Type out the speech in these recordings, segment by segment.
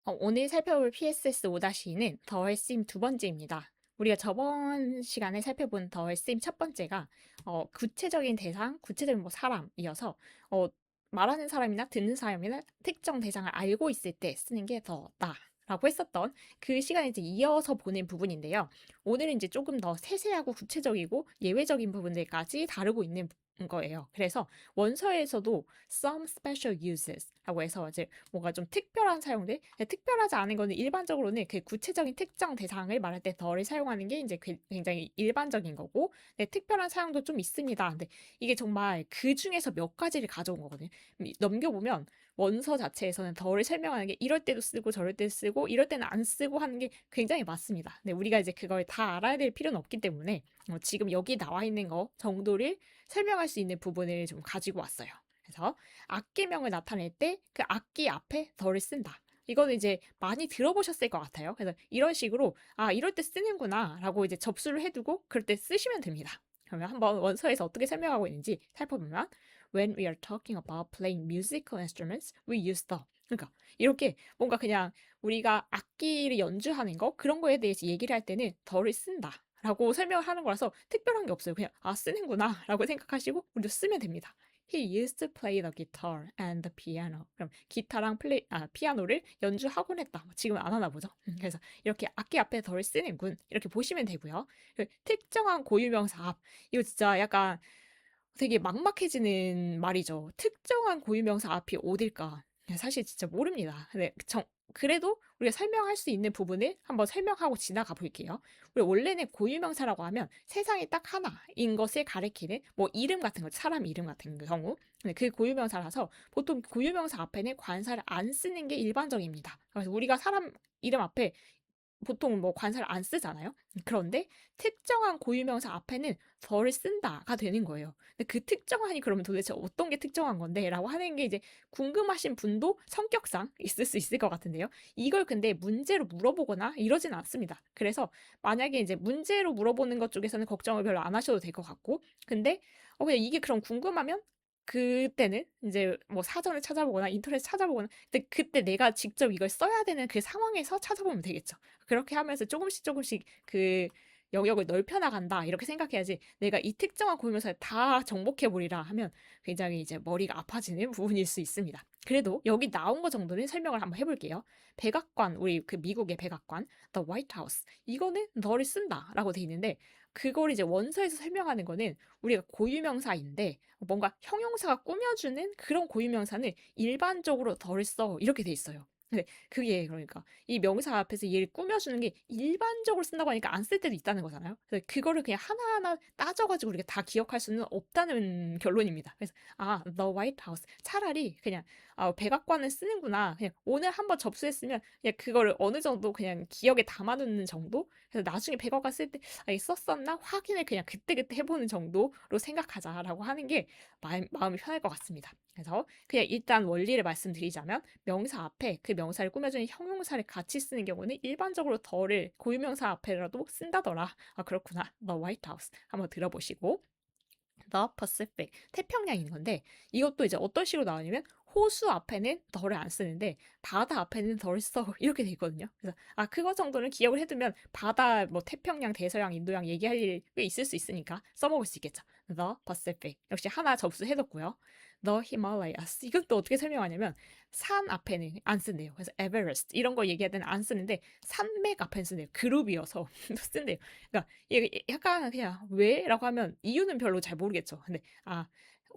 오늘 살펴볼 PSS 5-2는 더 sim 두 번째입니다. 우리가 저번 시간에 살펴본 더 sim 첫 번째가 구체적인 대상, 구체적인 뭐 사람이어서 말하는 사람이나 듣는 사람이나 특정 대상을 알고 있을 때 쓰는 게 더 나라고 했었던 그 시간에 이제 이어서 보는 부분인데요. 오늘은 이제 조금 더 세세하고 구체적이고 예외적인 부분들까지 다루고 있는 거예요. 그래서 원서에서도 some special uses라고 해서 이제 뭔가 좀 특별한 사용들, 특별하지 않은 거는 일반적으로는 그 구체적인 특정 대상을 말할 때 더를 사용하는 게 이제 굉장히 일반적인 거고, 네, 특별한 사용도 좀 있습니다. 근데 이게 정말 그 중에서 몇 가지를 가져온 거거든요. 넘겨보면 원서 자체에서는 더를 설명하는 게 이럴 때도 쓰고 저럴 때도 쓰고 이럴 때는 안 쓰고 하는 게 굉장히 많습니다. 근데 우리가 이제 그걸 다 알아야 될 필요는 없기 때문에 지금 여기 나와 있는 거 정도를 설명할 수 있는 부분을 좀 가지고 왔어요. 그래서 악기명을 나타낼 때 그 악기 앞에 더를 쓴다. 이거는 이제 많이 들어보셨을 것 같아요. 그래서 이런 식으로 이럴 때 쓰는구나 라고 이제 접수를 해두고 그럴 때 쓰시면 됩니다. 그러면 한번 원서에서 어떻게 설명하고 있는지 살펴보면 When we are talking about playing musical instruments, we use the. 그러니까 이렇게 뭔가 그냥 우리가 악기를 연주하는 거 그런 거에 대해서 얘기를 할 때는 더를 쓴다. 라고 설명을 하는 거라서 특별한 게 없어요. 그냥 쓰는구나 라고 생각하시고 우리도 쓰면 됩니다. He used to play the guitar and the piano. 그럼 기타랑 피아노를 연주하곤 했다. 지금은 안 하나 보죠. 그래서 이렇게 악기 앞에 덜 쓰는군. 이렇게 보시면 되고요. 특정한 고유명사 앞. 이거 진짜 약간 되게 막막해지는 말이죠. 특정한 고유명사 앞이 어딜까? 사실 진짜 모릅니다. 근데 그래도 우리가 설명할 수 있는 부분을 한번 설명하고 지나가 볼게요. 우리 원래는 고유명사라고 하면 세상에 딱 하나인 것을 가리키는 뭐 이름 같은 거, 사람 이름 같은 경우. 근데 그 고유명사라서 보통 고유명사 앞에는 관사를 안 쓰는 게 일반적입니다. 그래서 우리가 사람 이름 앞에 보통 뭐 관사를 안 쓰잖아요. 그런데 특정한 고유명사 앞에는 더를 쓴다가 되는 거예요. 근데 그 특정한이 그러면 도대체 어떤 게 특정한 건데? 라고 하는 게 이제 궁금하신 분도 성격상 있을 수 있을 것 같은데요. 이걸 근데 문제로 물어보거나 이러진 않습니다. 그래서 만약에 이제 문제로 물어보는 것 쪽에서는 걱정을 별로 안 하셔도 될 것 같고, 근데 그냥 이게 그럼 궁금하면 그때는 이제 뭐 사전을 찾아보거나 인터넷 찾아보거나 근데 그때 내가 직접 이걸 써야 되는 그 상황에서 찾아보면 되겠죠. 그렇게 하면서 조금씩 조금씩 그 영역을 넓혀 나간다 이렇게 생각해야지 내가 이 특정한 고유명사를 다 정복해 보리라 하면 굉장히 이제 머리가 아파지는 부분일 수 있습니다. 그래도 여기 나온 거 정도는 설명을 한번 해볼게요. 백악관, 우리 그 미국의 백악관, The White House 이거는 너를 쓴다라고 돼 있는데 그걸 이제 원서에서 설명하는 거는 우리가 고유명사인데 뭔가 형용사가 꾸며주는 그런 고유명사는 일반적으로 덜 써 이렇게 돼 있어요. 근데 그게 그러니까 이 명사 앞에서 얘를 꾸며주는 게 일반적으로 쓴다고 하니까 안 쓸 때도 있다는 거잖아요. 그래서 그거를 그냥 하나하나 따져가지고 우리가 다 기억할 수는 없다는 결론입니다. 그래서 The White House 차라리 그냥 백악관을 쓰는구나. 그냥 오늘 한번 접수했으면 그냥 그거를 어느 정도 그냥 기억에 담아두는 정도. 그래서 나중에 백악관 쓸 때 썼었나 확인을 그냥 그때그때 해보는 정도로 생각하자라고 하는 게 마음이 편할 것 같습니다. 그래서 그냥 일단 원리를 말씀드리자면 명사 앞에 그 명사를 꾸며주는 형용사를 같이 쓰는 경우는 일반적으로 더를 고유명사 앞에라도 쓴다더라. 그렇구나. The White House 한번 들어보시고 The Pacific 태평양인 건데 이것도 이제 어떤 식으로 나오냐면 호수 앞에는 더를 안 쓰는데 바다 앞에는 더를 써 이렇게 돼 있거든요. 그래서 그거 정도는 기억을 해두면 바다 뭐 태평양, 대서양, 인도양 얘기할 일이 꽤 있을 수 있으니까 써먹을 수 있겠죠. The Pacific 역시 하나 접수해뒀고요. The Himalayas 이건 또 어떻게 설명하냐면 산 앞에는 안 쓴대요. 그래서 Everest 이런 거 얘기할 때는 안 쓰는데 산맥 앞에는 쓴대요. 그룹이어서 쓴대요. 그러니까 이게 약간 그냥 왜? 라고 하면 이유는 별로 잘 모르겠죠. 근데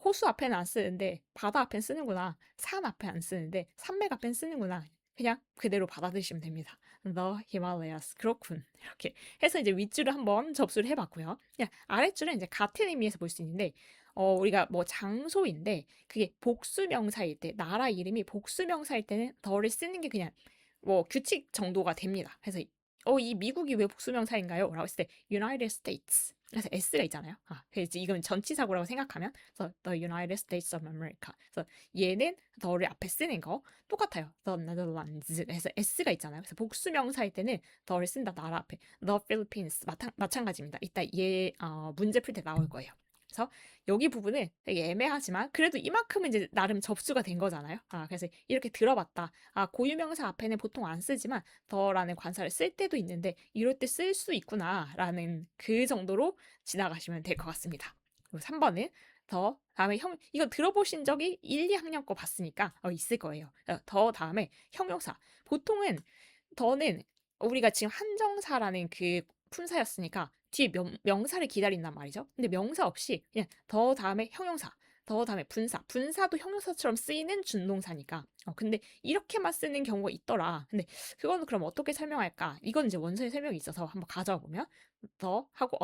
호수 앞에는 안 쓰는데 바다 앞엔 쓰는구나. 산 앞에 안 쓰는데 산맥 앞엔 쓰는구나. 그냥 그대로 받아들이시면 됩니다. The Himalayas. 그렇군. 이렇게 해서 이제 윗줄을 한번 접수를 해봤고요. 그냥 아랫줄은 이제 같은 의미에서 볼 수 있는데 우리가 뭐 장소인데 그게 복수명사일 때 나라 이름이 복수명사일 때는 더를 쓰는 게 그냥 뭐 규칙 정도가 됩니다. 그래서 이 미국이 왜 복수명사인가요? 라고 했을 때 United States. 그래서 S가 있잖아요. 그래서 이건 전치사고라고 생각하면 그래서 The United States of America. 그래서 얘는 the를 앞에 쓰는 거 똑같아요. The Netherlands. 그래서 S가 있잖아요. 그래서 복수명사일 때는 the를 쓴다 나라 앞에. The Philippines 마찬가지입니다. 이따 문제 풀 때 나올 거예요. 그래서 여기 부분은 되게 애매하지만 그래도 이만큼은 이제 나름 접수가 된 거잖아요. 그래서 이렇게 들어봤다. 고유명사 앞에는 보통 안 쓰지만 더라는 관사를 쓸 때도 있는데 이럴 때 쓸 수 있구나라는 그 정도로 지나가시면 될 것 같습니다. 그리고 3번은 더 다음에 이거 들어보신 적이 1, 2학년 거 봤으니까 있을 거예요. 더 다음에 형용사. 보통은 더는 우리가 지금 한정사라는 그 품사였으니까 뒤에 명사를 기다린단 말이죠. 근데 명사 없이 그냥 더 다음에 형용사, 더 다음에 분사. 분사도 형용사처럼 쓰이는 준동사니까. 근데 이렇게만 쓰는 경우가 있더라. 근데 그거는 그럼 어떻게 설명할까? 이건 이제 원서에 설명이 있어서 한번 가져와 보면 더 하고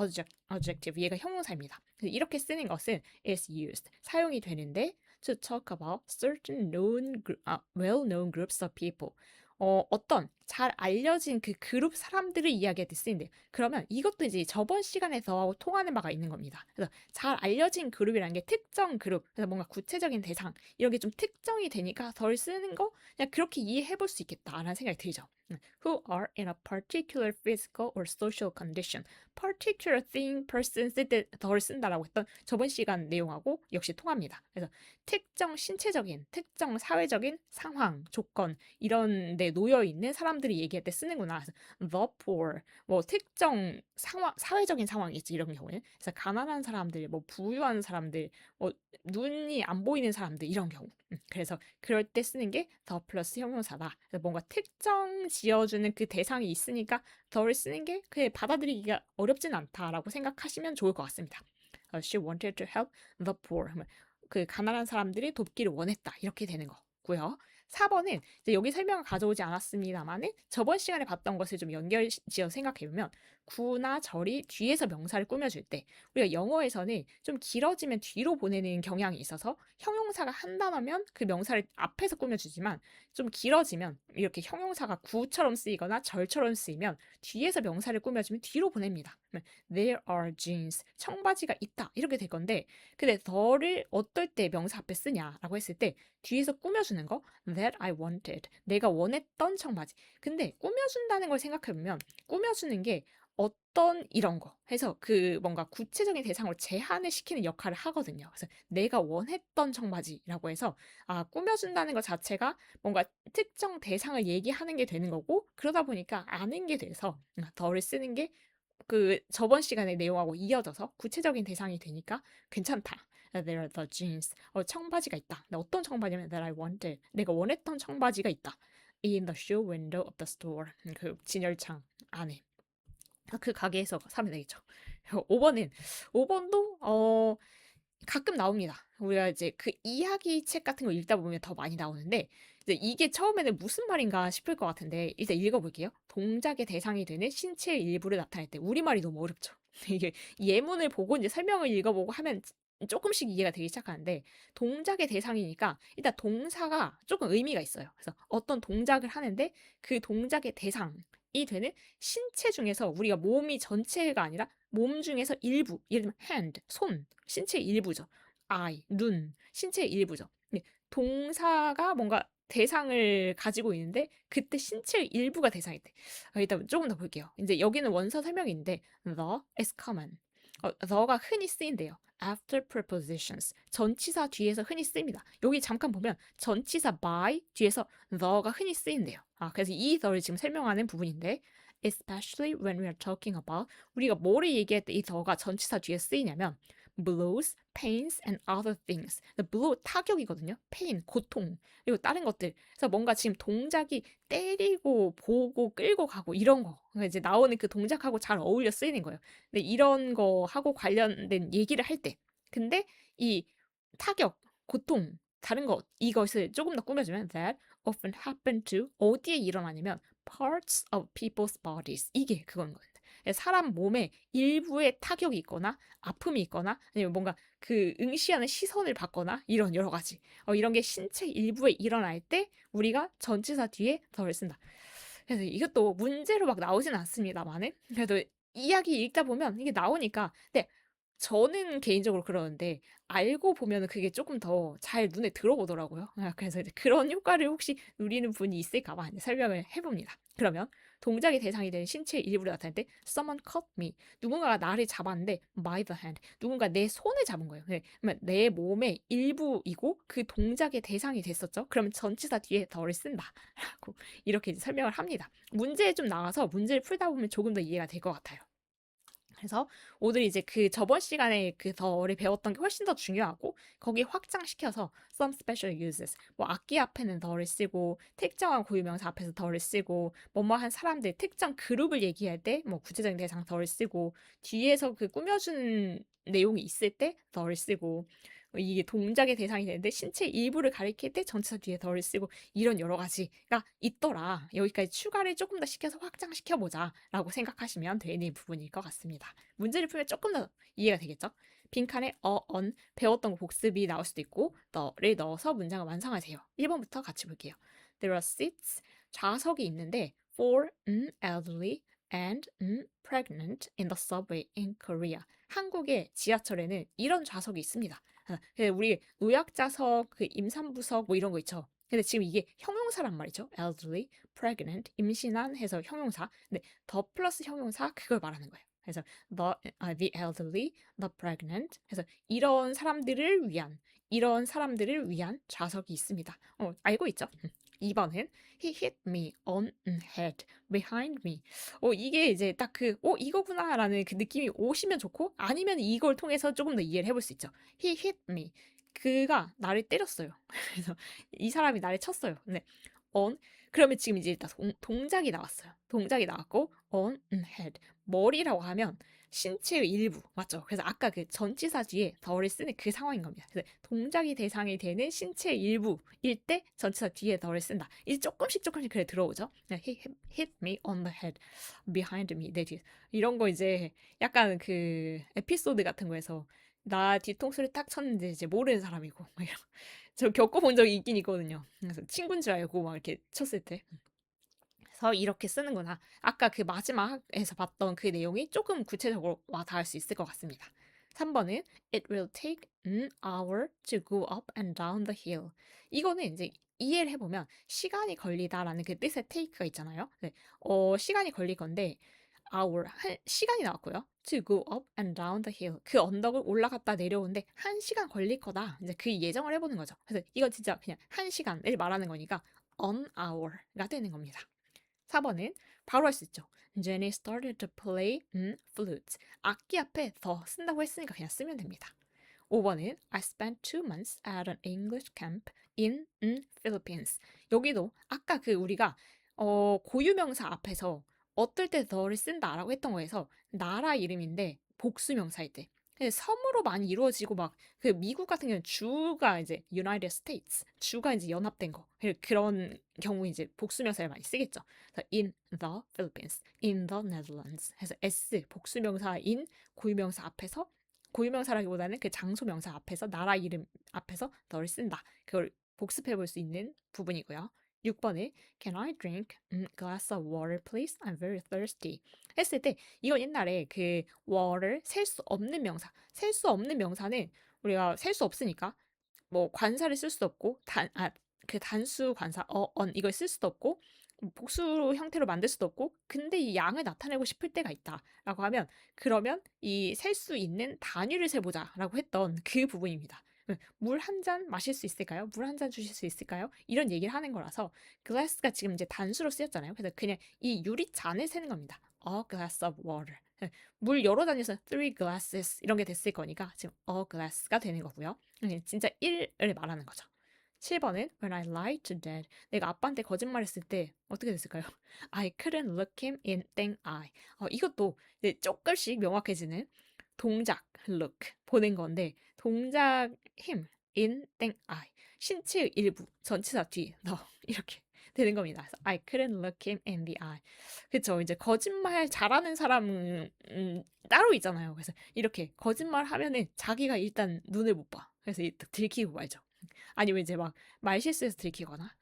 adjective 얘가 형용사입니다. 그래서 이렇게 쓰는 것은 is used 사용이 되는데 to talk about certain well-known groups of people. 어떤 잘 알려진 그 그룹 사람들을 이야기할 때 쓰인대요. 그러면 이것도 이제 저번 시간에서 통하는 바가 있는 겁니다. 그래서 잘 알려진 그룹이라는 게 특정 그룹, 그래서 뭔가 구체적인 대상, 이런 게 좀 특정이 되니까 덜 쓰는 거 그냥 그렇게 이해해 볼 수 있겠다라는 생각이 들죠. Who are in a particular physical or social condition. particular thing, person 쓸 때 덜 쓴다라고 했던 저번 시간 내용하고 역시 통합니다. 그래서 특정 신체적인, 특정 사회적인 상황, 조건 이런 데 놓여 있는 사람들이 얘기할 때 쓰는구나. 그래서 the poor, 뭐 특정 상황, 사회적인 상황이겠지 이런 경우는. 그래서 가난한 사람들, 뭐 부유한 사람들, 뭐 눈이 안 보이는 사람들 이런 경우. 그래서 그럴 때 쓰는 게 더 플러스 형용사다. 그래서 뭔가 특정 지어주는 그 대상이 있으니까 더를 쓰는 게 그게 받아들이기가 어렵진 않다라고 생각하시면 좋을 것 같습니다. She wanted to help the poor. 그 가난한 사람들이 돕기를 원했다. 이렇게 되는 거고요. 4번은 이제 여기 설명을 가져오지 않았습니다만은 저번 시간에 봤던 것을 좀 연결지어 생각해보면 구나 절이 뒤에서 명사를 꾸며줄 때 우리가 영어에서는 좀 길어지면 뒤로 보내는 경향이 있어서 형용사가 한 단어면 그 명사를 앞에서 꾸며주지만 좀 길어지면 이렇게 형용사가 구처럼 쓰이거나 절처럼 쓰이면 뒤에서 명사를 꾸며주면 뒤로 보냅니다. There are jeans. 청바지가 있다. 이렇게 될 건데 근데 the를 어떨 때 명사 앞에 쓰냐라고 했을 때 뒤에서 꾸며주는 거 that I wanted. 내가 원했던 청바지. 근데 꾸며준다는 걸 생각해보면 꾸며주는 게 어떤 이런 거 해서 그 뭔가 구체적인 대상으로 제한을 시키는 역할을 하거든요. 그래서 내가 원했던 청바지라고 해서 꾸며준다는 것 자체가 뭔가 특정 대상을 얘기하는 게 되는 거고 그러다 보니까 아는 게 돼서 더를 쓰는 게 그 저번 시간의 내용하고 이어져서 구체적인 대상이 되니까 괜찮다. There are the jeans. 청바지가 있다. 근데 어떤 청바지냐면 that I wanted. 내가 원했던 청바지가 있다. In the show window of the store. 그 진열창 안에. 그 가게에서 사면 되겠죠. 5번도 가끔 나옵니다. 우리가 이제 그 이야기 책 같은 거 읽다 보면 더 많이 나오는데 이제 이게 처음에는 무슨 말인가 싶을 것 같은데 일단 읽어볼게요. 동작의 대상이 되는 신체의 일부를 나타낼 때 우리말이 너무 어렵죠. 이게 예문을 보고 이제 설명을 읽어보고 하면 조금씩 이해가 되기 시작하는데 동작의 대상이니까 일단 동사가 조금 의미가 있어요. 그래서 어떤 동작을 하는데 그 동작의 대상이 되는 신체 중에서 우리가 몸이 전체가 아니라 몸 중에서 일부, 예를 들면 hand, 손, 신체의 일부죠. eye, 눈, 신체의 일부죠. 동사가 뭔가 대상을 가지고 있는데 그때 신체의 일부가 대상일 때 일단 조금 더 볼게요. 이제 여기는 원서 설명인데 the is common. the가 흔히 쓰인대요. after prepositions. 전치사 뒤에서 흔히 쓰입니다. 여기 잠깐 보면 전치사 by 뒤에서 the가 흔히 쓰인대요. 그래서 이 the를 지금 설명하는 부분인데 especially when we are talking about 우리가 뭐를 얘기할 때 이 the가 전치사 뒤에 쓰이냐면 blows, pains and other things. blow 타격이거든요. pain 고통 그리고 다른 것들. 그래서 뭔가 지금 동작이 때리고 보고 끌고 가고 이런 거. 그러니까 이제 나오는 그 동작하고 잘 어울려 쓰이는 거예요. 근데 이런 거 하고 관련된 얘기를 할 때. 근데 이 타격, 고통, 다른 것 이것을 조금 더 꾸며주면 that often happen to 어디에 일어나냐면 parts of people's bodies. 이게 그건 거예요. 사람 몸에 일부에 타격이 있거나 아픔이 있거나 아니면 뭔가 그 응시하는 시선을 받거나 이런 여러 가지 이런 게 신체 일부에 일어날 때 우리가 전치사 뒤에 더를 쓴다. 그래서 이것도 문제로 막 나오진 않습니다만은 그래도 이야기 읽다 보면 이게 나오니까 근데 저는 개인적으로 그러는데 알고 보면은 그게 조금 더 잘 눈에 들어오더라고요. 그래서 이제 그런 효과를 혹시 누리는 분이 있을까 봐 이제 설명을 해 봅니다. 그러면 동작의 대상이 되는 신체의 일부로 나타날 때 someone caught me. 누군가가 나를 잡았는데 by the hand. 누군가 내 손을 잡은 거예요. 네, 그러면 내 몸의 일부이고 그 동작의 대상이 됐었죠. 그러면 전치사 뒤에 더를 쓴다. 라고 이렇게 이제 설명을 합니다. 문제에 좀 나와서 문제를 풀다 보면 조금 더 이해가 될 것 같아요. 그래서 오늘 이제 그 저번 시간에 그 더를 배웠던 게 훨씬 더 중요하고 거기 확장시켜서 some special uses 뭐 악기 앞에는 더를 쓰고 특정한 고유명사 앞에서 더를 쓰고 뭐뭐한 사람들 특정 그룹을 얘기할 때 뭐 구체적인 대상 더를 쓰고 뒤에서 그 꾸며주는 내용이 있을 때 더를 쓰고 이게 동작의 대상이 되는데 신체 일부를 가리킬 때 전치사 뒤에 더를 쓰고 이런 여러 가지가 있더라. 여기까지 추가를 조금 더 시켜서 확장시켜 보자라고 생각하시면 되는 부분일 것 같습니다. 문제를 풀면 조금 더 이해가 되겠죠? 빈칸에 on 배웠던 거 복습이 나올 수도 있고 the를 넣어서 문장을 완성하세요. 1번부터 같이 볼게요. There are seats 좌석이 있는데 for elderly and pregnant in the subway in Korea. 한국의 지하철에는 이런 좌석이 있습니다. 우리 노약자석, 그 임산부석 뭐 이런 거 있죠. 근데 지금 이게 형용사란 말이죠. elderly, pregnant, 임신한 해서 형용사. 근데 더 플러스 형용사 그걸 말하는 거예요. 그래서 the elderly, the pregnant. 그래서 이런 사람들을 위한 좌석이 있습니다. 알고 있죠? 2번은 he hit me on the head behind me. 이게 이제 딱 이거구나라는 그 느낌이 오시면 좋고 아니면 이걸 통해서 조금 더 이해를 해볼 수 있죠. He hit me. 그가 나를 때렸어요. 그래서 이 사람이 나를 쳤어요. 네. on 그러면 지금 이제 일단 동작이 나왔어요. 동작이 나왔고 on head 머리라고 하면 신체의 일부 맞죠? 그래서 아까 그 전치사 뒤에 더를 쓰는 그 상황인 겁니다. 그래서 동작이 대상이 되는 신체의 일부일 때 전치사 뒤에 더를 쓴다. 이제 조금씩 그래 들어오죠. He hit me on the head behind me 내 뒤에 이런 거 이제 약간 그 에피소드 같은 거에서 나 뒤통수를 딱 쳤는데 이제 모르는 사람이고 막 이런 저 겪어본 적이 있긴 있거든요. 그래서 친구인 줄 알고 막 이렇게 쳤을 때. 그래서 이렇게 쓰는구나. 아까 그 마지막에서 봤던 그 내용이 조금 구체적으로 와 닿을 수 있을 것 같습니다. 3번은 It will take an hour to go up and down the hill. 이거는 이제 이해를 해보면 시간이 걸리다라는 그 뜻의 take가 있잖아요. 네. 시간이 걸릴 건데 hour 시간이 나왔고요. To go up and down the hill. 그 언덕을 올라갔다 내려오는데 1시간 걸릴 거다. 이제 그 예정을 해보는 거죠. 그래서 이건 진짜 그냥 1시간을 말하는 거니까 an hour가 되는 겁니다. 4번은 바로 할 수 있죠. Jenny started to play flute. 악기 앞에 더 쓴다고 했으니까 그냥 쓰면 됩니다. 5번은 I spent 2 months at an English camp in Philippines. 여기도 아까 그 우리가 고유명사 앞에서 어떨 때 더를 쓴다라고 했던 거에서 나라 이름인데 복수명사일 때. 근데 섬으로 많이 이루어지고 막 그 미국 같은 경우는 주가 이제 United States, 주가 이제 연합된 거 그런 경우 이제 복수명사를 많이 쓰겠죠. 그래서 in the Philippines, in the Netherlands. 해서 s 복수명사인 고유명사 앞에서 고유명사라기보다는 그 장소명사 앞에서 나라 이름 앞에서 더를 쓴다. 그걸 복습해 볼 수 있는 부분이고요. 6번에 Can I drink a glass of water, please? I'm very thirsty. 했을 때 이건 옛날에 그 water 셀 수 없는 명사. 셀 수 없는 명사는 우리가 셀 수 없으니까 뭐 관사를 쓸 수도 없고 그 단수 관사 on 이걸 쓸 수도 없고 복수 형태로 만들 수도 없고 근데 이 양을 나타내고 싶을 때가 있다라고 하면 그러면 이 셀 수 있는 단위를 세보자라고 했던 그 부분입니다. 물 한 잔 마실 수 있을까요? 물 한 잔 주실 수 있을까요? 이런 얘기를 하는 거라서 glass가 지금 이제 단수로 쓰였잖아요. 그래서 그냥 이 유리잔을 세는 겁니다. A glass of water. 물 여러 잔에서 three glasses 이런 게 됐을 거니까 지금 a glass가 되는 거고요. 진짜 1을 말하는 거죠. 7번은 When I lied to dad. 내가 아빠한테 거짓말했을 때 어떻게 됐을까요? I couldn't look him in the eye. 이것도 이제 조금씩 명확해지는 동작 look 보낸 건데 동작 him in the eye. 신체의 일부 전치사 뒤 너 이렇게 되는 겁니다. 그래서 I couldn't look him in the eye. 그쵸? 이제 거짓말 잘하는 사람은 따로 있잖아요. 그래서 이렇게 거짓말 하면은 자기가 일단 눈을 못 봐. 그래서 들키고 말죠. 아니면 이제 막 말실수해서 들키거나.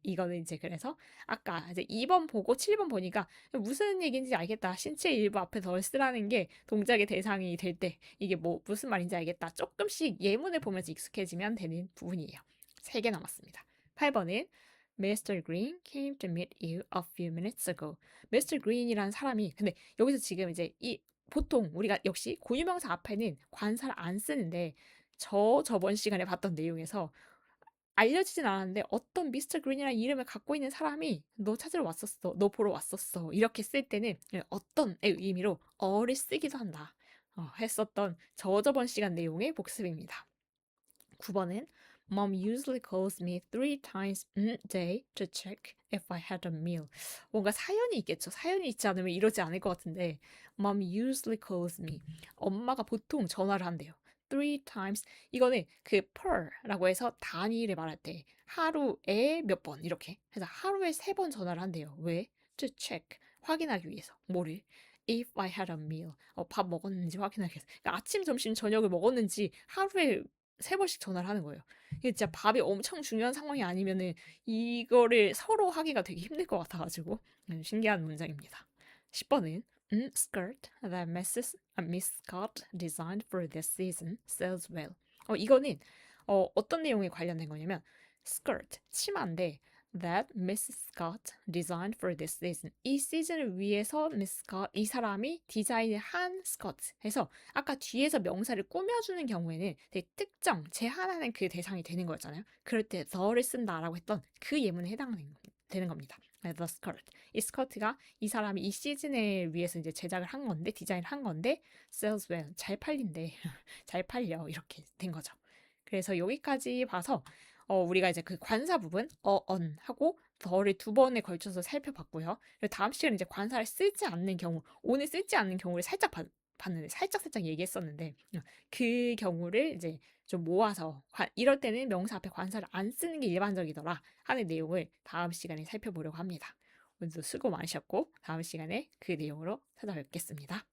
이거는 이제 그래서 아까 이제 2번 보고 7번 보니까 무슨 얘기인지 알겠다. 신체 일부 앞에 덜 쓰라는 게 동작의 대상이 될 때 이게 뭐 무슨 말인지 알겠다. 조금씩 예문을 보면서 익숙해지면 되는 부분이에요. 3개 남았습니다. 8번은 Mr. Green came to meet you a few minutes ago. Mr. Green이라는 사람이 근데 여기서 지금 이제 이 보통 우리가 역시 고유명사 앞에는 관사를 안 쓰는데 저번 시간에 봤던 내용에서 알려지진 않았는데 어떤 미스터 그린이라는 이름을 갖고 있는 사람이 너 찾으러 왔었어. 너 보러 왔었어. 이렇게 쓸 때는 어떤의 의미로 어를 쓰기도 한다. 했었던 저번 시간 내용의 복습입니다. 9번은 Mom usually calls me 3 times a day to check if I had a meal. 뭔가 사연이 있겠죠. 사연이 있지 않으면 이러지 않을 것 같은데 Mom usually calls me. 엄마가 보통 전화를 한대요. 3 times. 이거는 그 per라고 해서 단위를 말할 때 하루에 몇 번 이렇게 해서 하루에 3번 전화를 한대요. 왜? To check. 확인하기 위해서. 뭐를? If I had a meal. 밥 먹었는지 확인하기 위해서. 그러니까 아침, 점심, 저녁을 먹었는지 하루에 3번씩 전화를 하는 거예요. 이게 진짜 밥이 엄청 중요한 상황이 아니면은 이거를 서로 하기가 되게 힘들 것 같아가지고 신기한 문장입니다. 10번은 skirt that Miss Scott designed for this season sells well. 이거는 어떤 내용에 관련된 거냐면 skirt, 치마인데 that Miss Scott designed for this season. 이 시즌을 위해서 Miss Scott, 이 사람이 디자인을 한 스커트 해서 아까 뒤에서 명사를 꾸며주는 경우에는 되게 특정, 제한하는 그 대상이 되는 거였잖아요. 그럴 때 the를 쓴다라고 했던 그 예문에 해당되는 겁니다. The skirt. 이 스커트가 이 사람이 이 시즌을 위해서 이제 제작을 한 건데, 디자인을 한 건데, sells well. 잘 팔린대. 잘 팔려. 이렇게 된 거죠. 그래서 여기까지 봐서 우리가 이제 그 관사 부분 on 하고 the를 2번에 걸쳐서 살펴봤고요. 그리고 다음 시간에 이제 관사를 쓰지 않는 경우, 오늘 쓰지 않는 경우를 살짝 봤는데 살짝 얘기했었는데 그 경우를 이제 좀 모아서 이럴 때는 명사 앞에 관사를 안 쓰는 게 일반적이더라 하는 내용을 다음 시간에 살펴보려고 합니다. 오늘도 수고 많으셨고 다음 시간에 그 내용으로 찾아뵙겠습니다.